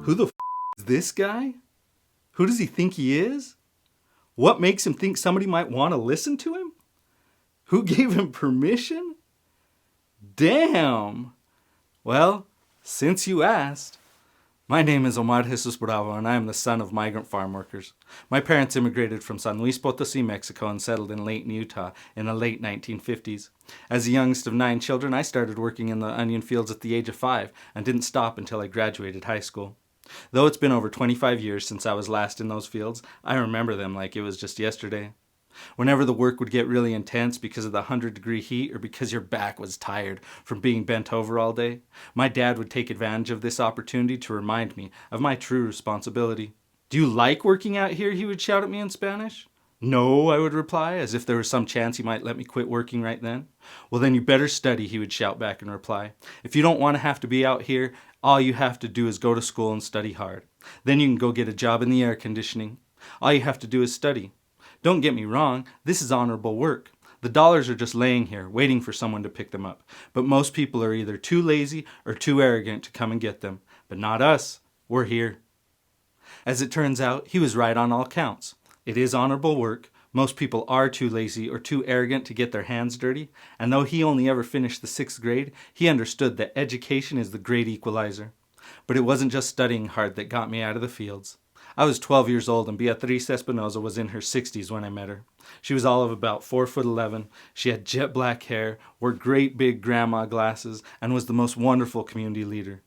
Who the is this guy? Who does he think he is? What makes him think somebody might want to listen to him? Who gave him permission? Damn! Well, since you asked, my name is Omar Jesus Bravo, and I am the son of migrant farm workers. My parents immigrated from San Luis Potosi, Mexico, and settled in Layton, Utah in the late 1950s. As the youngest of 9 children, I started working in the onion fields at the age of 5 and didn't stop until I graduated high school. Though it's been over 25 years since I was last in those fields, I remember them like it was just yesterday. Whenever the work would get really intense because of the 100-degree heat or because your back was tired from being bent over all day, my dad would take advantage of this opportunity to remind me of my true responsibility. "Do you like working out here?" he would shout at me in Spanish. "No," I would reply, as if there was some chance he might let me quit working right then. "Well, then you better study," he would shout back in reply. "If you don't want to have to be out here, all you have to do is go to school and study hard. Then you can go get a job in the air conditioning. All you have to do is study. Don't get me wrong, this is honorable work. The dollars are just laying here, waiting for someone to pick them up. But most people are either too lazy or too arrogant to come and get them. But not us. We're here." As it turns out, he was right on all counts. It is honorable work. Most people are too lazy or too arrogant to get their hands dirty. And though he only ever finished the 6th grade, he understood that education is the great equalizer. But it wasn't just studying hard that got me out of the fields. I was 12 years old and Beatriz Espinoza was in her 60s when I met her. She was all of about 4'11". She had jet black hair, wore great big grandma glasses, and was the most wonderful community leader.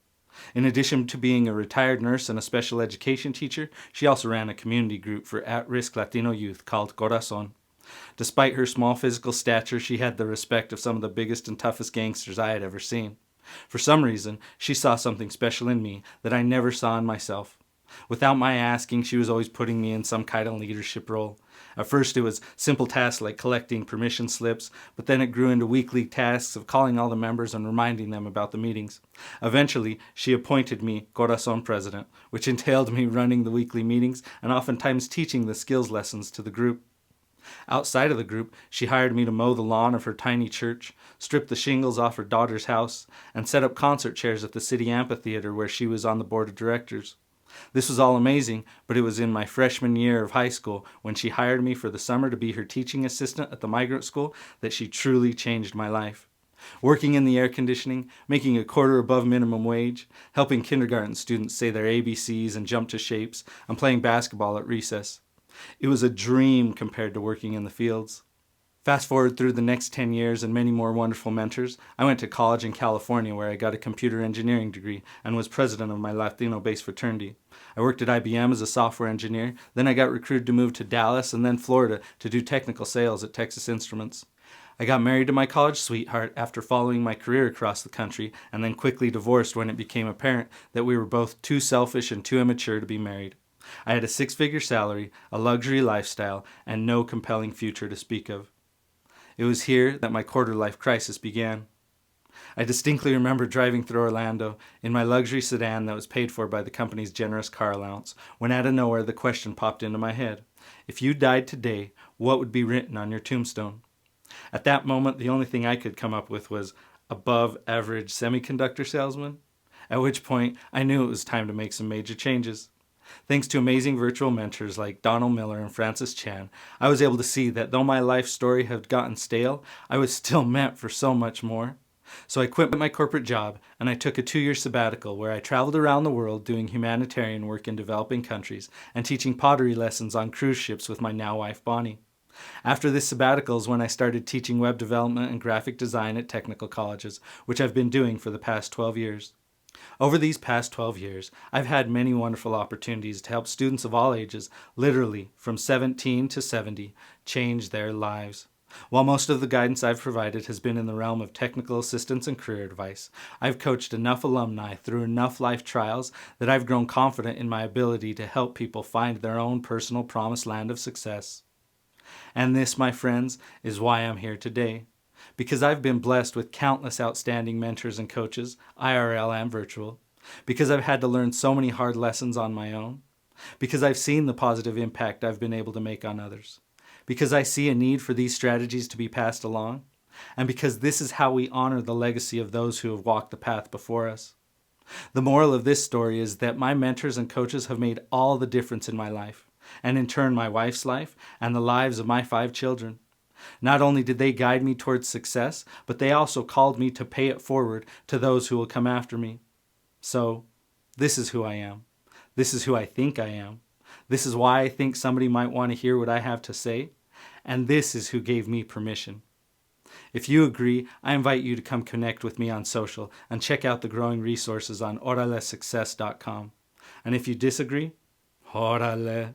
In addition to being a retired nurse and a special education teacher, she also ran a community group for at-risk Latino youth called Corazon. Despite her small physical stature, she had the respect of some of the biggest and toughest gangsters I had ever seen. For some reason, she saw something special in me that I never saw in myself. Without my asking, she was always putting me in some kind of leadership role. At first it was simple tasks like collecting permission slips, but then it grew into weekly tasks of calling all the members and reminding them about the meetings. Eventually, she appointed me Corazon President, which entailed me running the weekly meetings and oftentimes teaching the skills lessons to the group. Outside of the group, she hired me to mow the lawn of her tiny church, strip the shingles off her daughter's house, and set up concert chairs at the city amphitheater where she was on the board of directors. This was all amazing, but it was in my freshman year of high school when she hired me for the summer to be her teaching assistant at the migrant school that she truly changed my life. Working in the air conditioning, making a quarter above minimum wage, helping kindergarten students say their ABCs and jump to shapes, and playing basketball at recess. It was a dream compared to working in the fields. Fast forward through the next 10 years and many more wonderful mentors, I went to college in California where I got a computer engineering degree and was president of my Latino-based fraternity. I worked at IBM as a software engineer, then I got recruited to move to Dallas and then Florida to do technical sales at Texas Instruments. I got married to my college sweetheart after following my career across the country and then quickly divorced when it became apparent that we were both too selfish and too immature to be married. I had a 6-figure salary, a luxury lifestyle, and no compelling future to speak of. It was here that my quarter-life crisis began. I distinctly remember driving through Orlando in my luxury sedan that was paid for by the company's generous car allowance, when out of nowhere the question popped into my head. If you died today, what would be written on your tombstone? At that moment, the only thing I could come up with was above average semiconductor salesman, at which point I knew it was time to make some major changes. Thanks to amazing virtual mentors like Donald Miller and Francis Chan, I was able to see that though my life story had gotten stale, I was still meant for so much more. So I quit my corporate job and I took a 2-year sabbatical where I traveled around the world doing humanitarian work in developing countries and teaching pottery lessons on cruise ships with my now wife Bonnie. After this sabbatical is when I started teaching web development and graphic design at technical colleges, which I've been doing for the past 12 years. Over these past 12 years, I've had many wonderful opportunities to help students of all ages, literally from 17 to 70, change their lives. While most of the guidance I've provided has been in the realm of technical assistance and career advice, I've coached enough alumni through enough life trials that I've grown confident in my ability to help people find their own personal promised land of success. And this, my friends, is why I'm here today. Because I've been blessed with countless outstanding mentors and coaches, IRL and virtual. Because I've had to learn so many hard lessons on my own. Because I've seen the positive impact I've been able to make on others. Because I see a need for these strategies to be passed along. And because this is how we honor the legacy of those who have walked the path before us. The moral of this story is that my mentors and coaches have made all the difference in my life, and in turn my wife's life and the lives of my 5 children. Not only did they guide me towards success, but they also called me to pay it forward to those who will come after me. So, this is who I am. This is who I think I am. This is why I think somebody might want to hear what I have to say. And this is who gave me permission. If you agree, I invite you to come connect with me on social and check out the growing resources on oralesuccess.com. And if you disagree, orale.